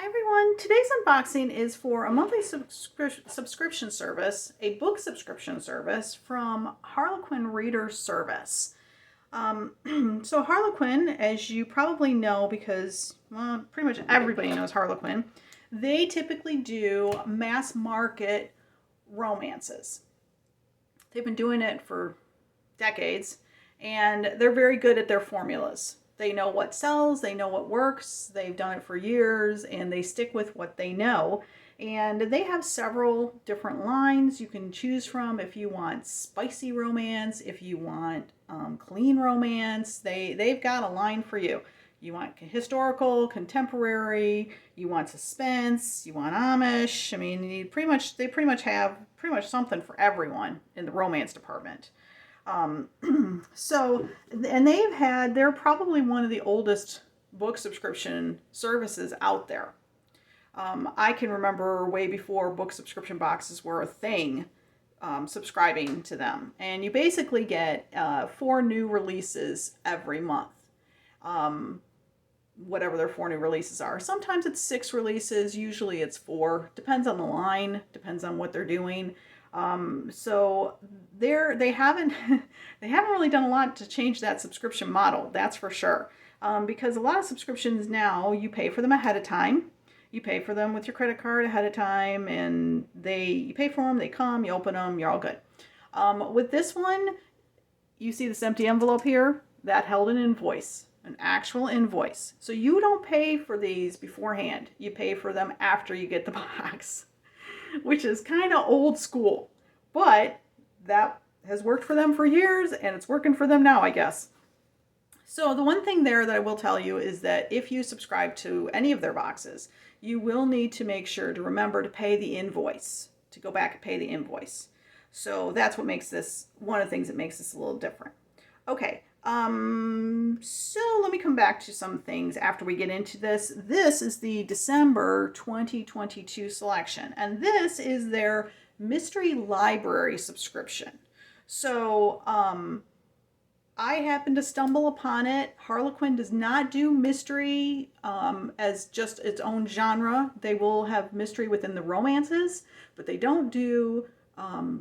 Hi everyone, today's unboxing is for a monthly subscription service, a book subscription service from Harlequin Reader Service. So Harlequin, as you probably know because, well, pretty much everybody knows Harlequin, they typically do mass market romances. They've been doing it for decades and they're very good at their formulas. They know what sells, they know what works, they've done it for years, and they stick with what they know. And they have several different lines you can choose from if you want spicy romance, if you want clean romance. They've got a line for you. You want historical, contemporary, you want suspense, you want Amish. I mean, they pretty much have something for everyone in the romance department. And they're probably one of the oldest book subscription services out there. I can remember way before book subscription boxes were a thing, subscribing to them. And you basically get 4 new releases every month. Whatever their 4 new releases are. Sometimes it's 6 releases, usually it's 4. Depends on the line, depends on what they're doing. So they haven't really done a lot to change that subscription model, that's for sure. Because a lot of subscriptions now, you pay for them ahead of time. You pay for them with your credit card ahead of time, and you pay for them, they come, you open them, you're all good. With this one, you see this empty envelope here? That held an invoice, an actual invoice. So you don't pay for these beforehand. You pay for them after you get the box, which is kind of old school, but that has worked for them for years and it's working for them now, I guess. So the one thing there that I will tell you is that if you subscribe to any of their boxes, you will need to make sure to remember to pay the invoice, to go back and pay the invoice. So that's what makes this, one of the things that makes this a little different. Okay, so let me come back to some things after we get into this. This is the December 2022 selection, and this is their Mystery Library subscription. So, I happened to stumble upon it. Harlequin does not do mystery as just its own genre. They will have mystery within the romances, but they don't do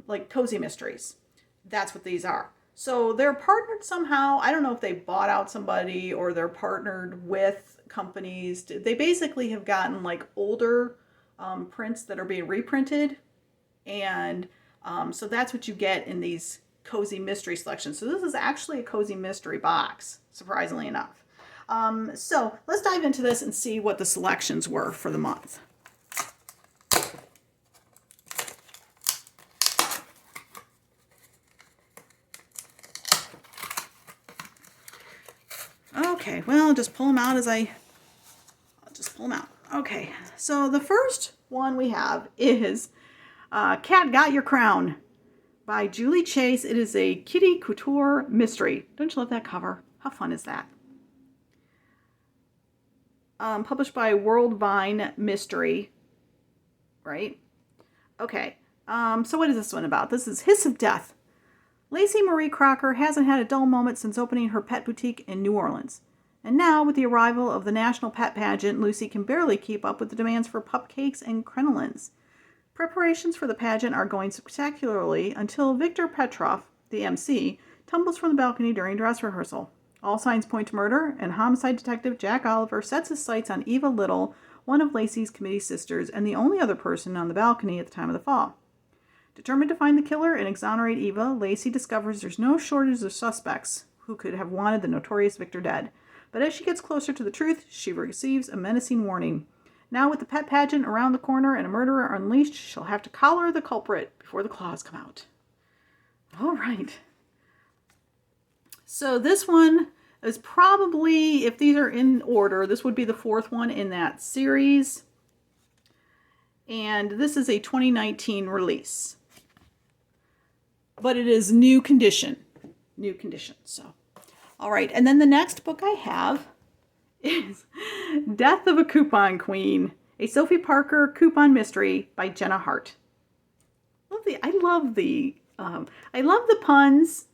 like cozy mysteries. That's what these are. So they're partnered somehow. I don't know if they bought out somebody or they're partnered with companies. They basically have gotten like older prints that are being reprinted. And so that's what you get in these cozy mystery selections. So this is actually a cozy mystery box, surprisingly enough. So let's dive into this and see what the selections were for the month. Okay, well, I'll just pull them out Okay, so the first one we have is Cat Got Your Crown by Julie Chase. It is a Kitty Couture mystery. Don't you love that cover? How fun is that? Published by Worldvine Mystery, right? Okay, so what is this one about? This is Hiss of Death. Lacey Marie Crocker hasn't had a dull moment since opening her pet boutique in New Orleans. And now, with the arrival of the National Pet Pageant, Lucy can barely keep up with the demands for pupcakes and crinolines. Preparations for the pageant are going spectacularly until Victor Petrov, the MC, tumbles from the balcony during dress rehearsal. All signs point to murder, and homicide detective Jack Oliver sets his sights on Eva Little, one of Lacey's committee sisters and the only other person on the balcony at the time of the fall. Determined to find the killer and exonerate Eva, Lacey discovers there's no shortage of suspects who could have wanted the notorious Victor dead. But as she gets closer to the truth, she receives a menacing warning. Now with the pet pageant around the corner and a murderer unleashed, she'll have to collar the culprit before the claws come out. All right. So this one is probably, if these are in order, this would be the 4th one in that series. And this is a 2019 release. But it is new condition. New condition, so. All right, and then the next book I have is Death of a Coupon Queen, a Sophie Parker coupon mystery by Jenna Hart. I love the puns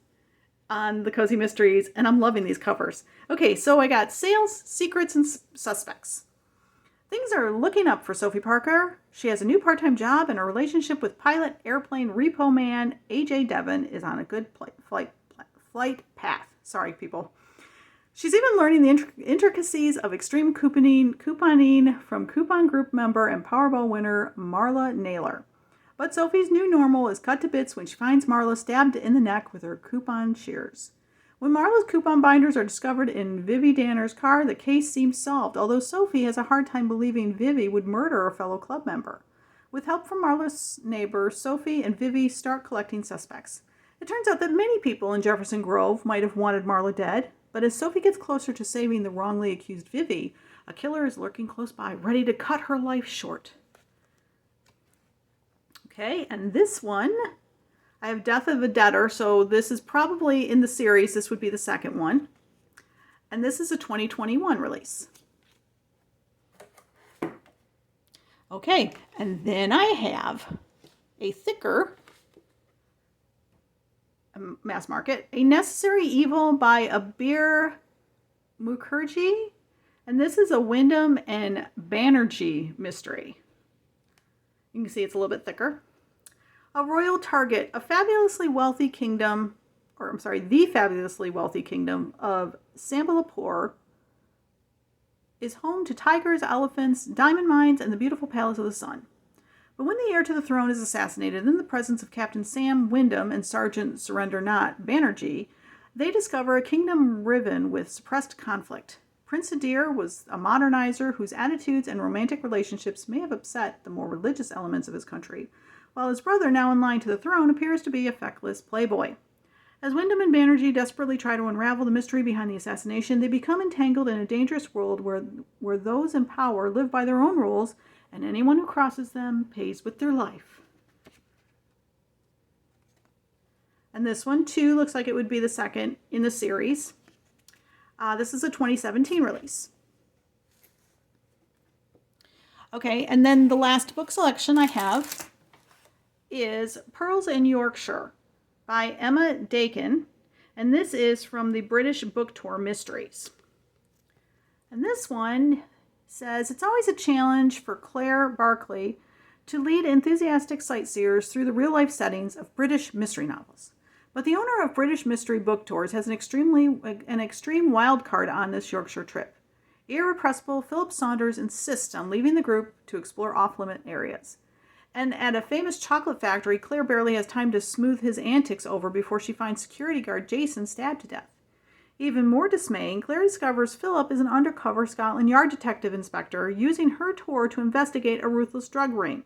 on the cozy mysteries, and I'm loving these covers. Okay, so I got sales, secrets, and suspects. Things are looking up for Sophie Parker. She has a new part-time job, and her relationship with pilot airplane repo man A.J. Devon is on a good flight path. Sorry, people. She's even learning the intricacies of extreme couponing from coupon group member and Powerball winner Marla Naylor. But Sophie's new normal is cut to bits when she finds Marla stabbed in the neck with her coupon shears. When Marla's coupon binders are discovered in Vivi Danner's car, the case seems solved, although Sophie has a hard time believing Vivi would murder a fellow club member. With help from Marla's neighbor, Sophie and Vivi start collecting suspects. It turns out that many people in Jefferson Grove might have wanted Marla dead, but as Sophie gets closer to saving the wrongly accused Vivi, a killer is lurking close by, ready to cut her life short. Okay, and this one, I have Death of a Debtor, so this is probably in the series. This would be the second one. And this is a 2021 release. Okay, and then I have a thicker mass market, A Necessary Evil by Abir Mukherjee. And this is a Wyndham and Banerjee mystery. You can see it's a little bit thicker. A Royal Target, the fabulously wealthy kingdom of Sambalapur is home to tigers, elephants, diamond mines, and the beautiful Palace of the Sun. But when the heir to the throne is assassinated in the presence of Captain Sam Wyndham and Sergeant Surrendernath Banerjee, they discover a kingdom riven with suppressed conflict. Prince Adir was a modernizer whose attitudes and romantic relationships may have upset the more religious elements of his country, while his brother, now in line to the throne, appears to be a feckless playboy. As Wyndham and Banerjee desperately try to unravel the mystery behind the assassination, they become entangled in a dangerous world where those in power live by their own rules, and anyone who crosses them pays with their life. And this one, too, looks like it would be the second in the series. This is a 2017 release. Okay, and then the last book selection I have is Pearls in Yorkshire by Emma Dakin, and this is from the British Book Tour Mysteries. And this one says, it's always a challenge for Claire Barclay to lead enthusiastic sightseers through the real-life settings of British mystery novels. But the owner of British Mystery Book Tours has an extreme wild card on this Yorkshire trip. Irrepressible Philip Saunders insists on leaving the group to explore off-limit areas. And at a famous chocolate factory, Claire barely has time to smooth his antics over before she finds security guard Jason stabbed to death. Even more dismaying, Claire discovers Philip is an undercover Scotland Yard detective inspector using her tour to investigate a ruthless drug ring.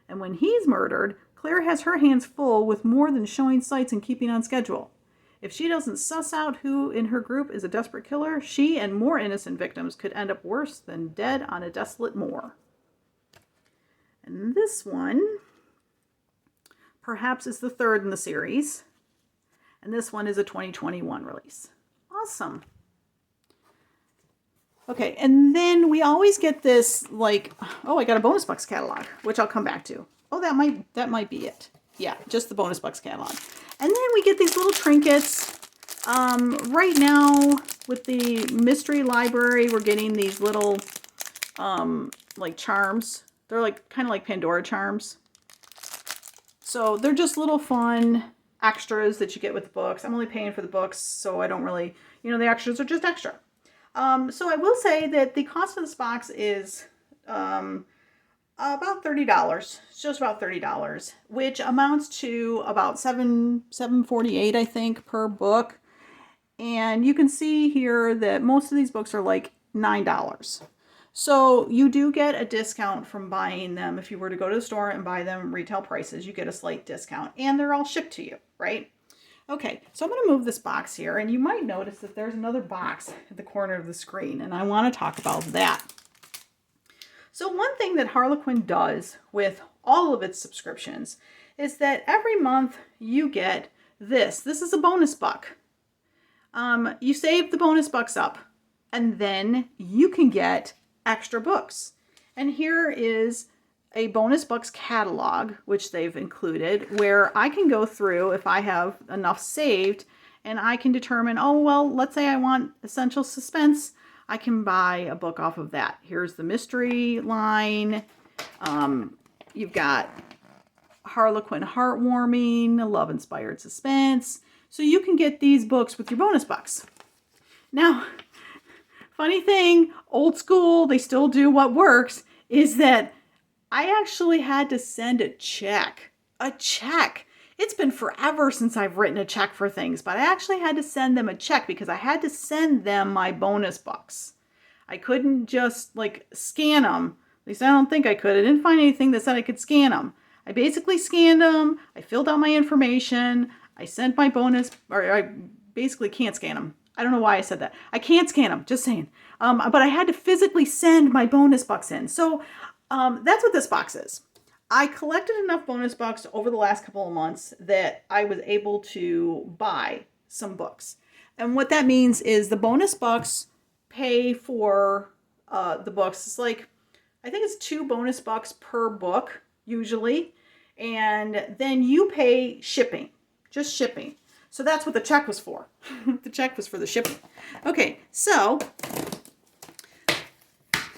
And when he's murdered, Claire has her hands full with more than showing sights and keeping on schedule. If she doesn't suss out who in her group is a desperate killer, she and more innocent victims could end up worse than dead on a desolate moor. And this one, perhaps, is the third in the series. And this one is a 2021 release. Awesome. Okay, and then we always get this, I got a bonus box catalog, which I'll come back to. Oh, that might be it. Yeah, just the bonus box catalog. And then we get these little trinkets. Right now, with the Mystery Library, we're getting these little, charms. They're kind of like Pandora charms. So they're just little fun extras that you get with the books. I'm only paying for the books, so I don't really, the extras are just extra. So I will say that the cost of this box is about $30. It's just about $30, which amounts to about $7.48, I think, per book. And you can see here that most of these books are like $9. So you do get a discount from buying them. If you were to go to the store and buy them retail prices, you get a slight discount, and they're all shipped to you, right? Okay, so I'm going to move this box here, and you might notice that there's another box at the corner of the screen, and I want to talk about that. So one thing that Harlequin does with all of its subscriptions is that every month you get this. This is a bonus buck. You save the bonus bucks up, and then you can get extra books. And here is a bonus books catalog, which they've included, where I can go through if I have enough saved, and I can determine, let's say I want Essential Suspense. I can buy a book off of that. Here's the mystery line. You've got Harlequin Heartwarming, Love Inspired Suspense. So you can get these books with your bonus bucks. Now, funny thing, old school, they still do what works, is that I actually had to send a check. A check. It's been forever since I've written a check for things, but I actually had to send them a check because I had to send them my bonus bucks. I couldn't just like scan them. At least I don't think I could. I didn't find anything that said I could scan them. I basically scanned them. I filled out my information. I sent my bonus, or I basically can't scan them. I don't know why I said that. I can't scan them, just saying. But I had to physically send my bonus bucks in. So that's what this box is. I collected enough bonus bucks over the last couple of months that I was able to buy some books. And what that means is the bonus bucks pay for the books. It's like, I think it's 2 bonus bucks per book, usually. And then you pay shipping, just shipping. So that's what the check was for. The check was for the shipping. Okay, so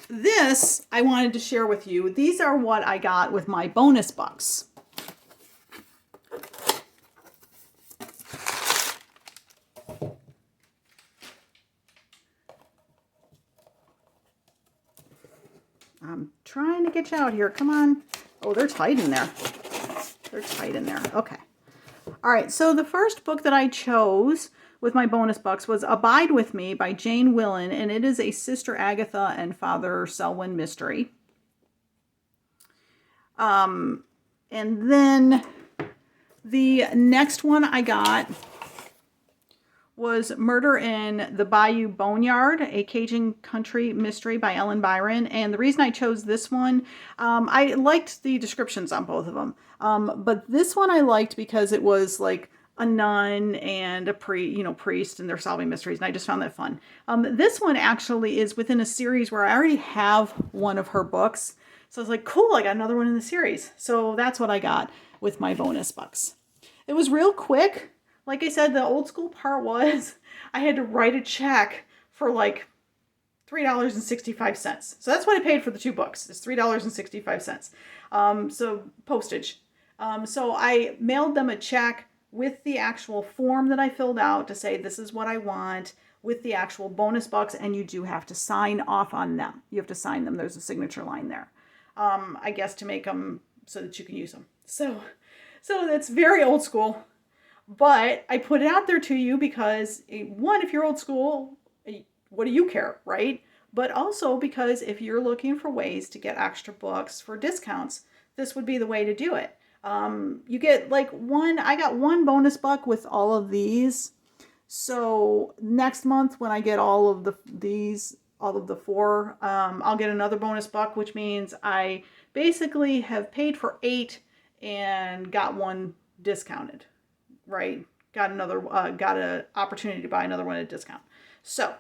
this I wanted to share with you. These are what I got with my bonus bucks. I'm trying to get you out here. Come on. Oh, they're tight in there. They're tight in there. Okay. All right. So the first book that I chose with my bonus bucks was Abide With Me by Jane Willen, and it is a Sister Agatha and Father Selwyn mystery. And then the next one I got was Murder in the Bayou Boneyard, a Cajun country mystery by Ellen Byron. And the reason I chose this one, I liked the descriptions on both of them. But this one I liked because it was like a nun and a priest, and they're solving mysteries, and I just found that fun. This one actually is within a series where I already have one of her books. So I was like, cool, I got another one in the series. So that's what I got with my bonus bucks. It was real quick. Like I said, the old school part was I had to write a check for like $3.65. So that's what I paid for the 2 books. It's $3.65. So postage. So I mailed them a check with the actual form that I filled out to say this is what I want, with the actual bonus bucks, and you do have to sign off on them. You have to sign them. There's a signature line there. I guess to make them so that you can use them. So that's very old school. But I put it out there to you because, one, if you're old school, what do you care, right? But also because if you're looking for ways to get extra books for discounts, this would be the way to do it. You get like I got 1 bonus buck with all of these. So next month when I get all of the 4, I'll get another bonus buck, which means I basically have paid for 8 and got 1 discounted. Right? Got an opportunity to buy another one at a discount. So,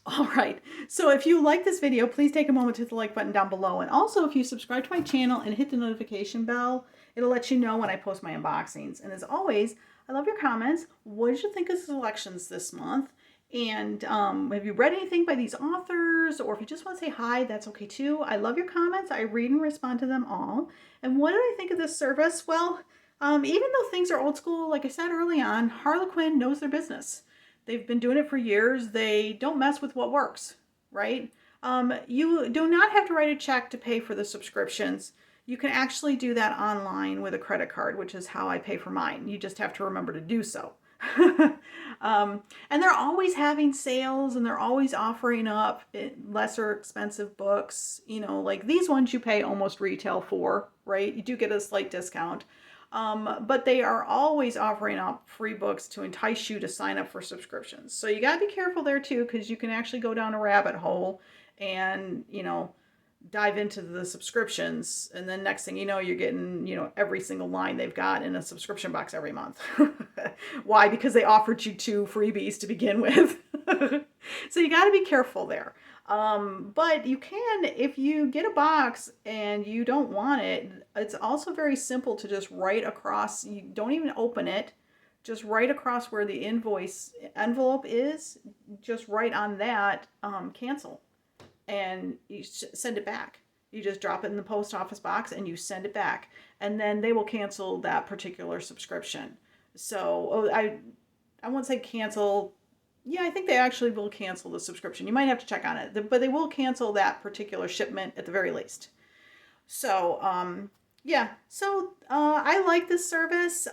all right. So if you like this video, please take a moment to hit the like button down below. And also, if you subscribe to my channel and hit the notification bell, it'll let you know when I post my unboxings. And as always, I love your comments. What did you think of the selections this month? And have you read anything by these authors? Or if you just want to say hi, that's okay too. I love your comments. I read and respond to them all. And what did I think of this service? Well, even though things are old school, like I said early on, Harlequin knows their business. They've been doing it for years. They don't mess with what works, right? You do not have to write a check to pay for the subscriptions. You can actually do that online with a credit card, which is how I pay for mine. You just have to remember to do so. And they're always having sales, and they're always offering up lesser expensive books. Like these ones you pay almost retail for, right? You do get a slight discount. But they are always offering up free books to entice you to sign up for subscriptions. So you got to be careful there too, because you can actually go down a rabbit hole and, dive into the subscriptions. And then next thing you know, you're getting, every single line they've got in a subscription box every month. Why? Because they offered you 2 freebies to begin with. So you got to be careful there. But you can, if you get a box and you don't want it, it's also very simple to just write across. You don't even open it. just right across where the invoice envelope is, just right on that, cancel, and you send it back. You just drop it in the post office box and you send it back, and then they will cancel that particular subscription. So I won't say cancel. Yeah, I think they actually will cancel the subscription. You might have to check on it, but they will cancel that particular shipment at the very least. So, yeah, so I like this service.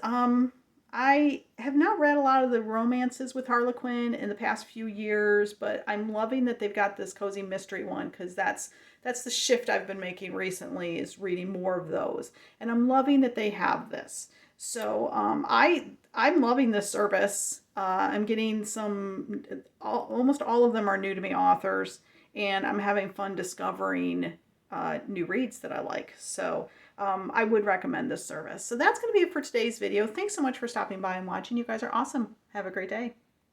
I have not read a lot of the romances with Harlequin in the past few years, but I'm loving that they've got this cozy mystery one, because that's the shift I've been making recently, is reading more of those, and I'm loving that they have this. So I'm loving this service. I'm getting almost all of them are new to me authors, and I'm having fun discovering new reads that I like. So I would recommend this service. So that's going to be it for today's video. Thanks so much for stopping by and watching. You guys are awesome. Have a great day.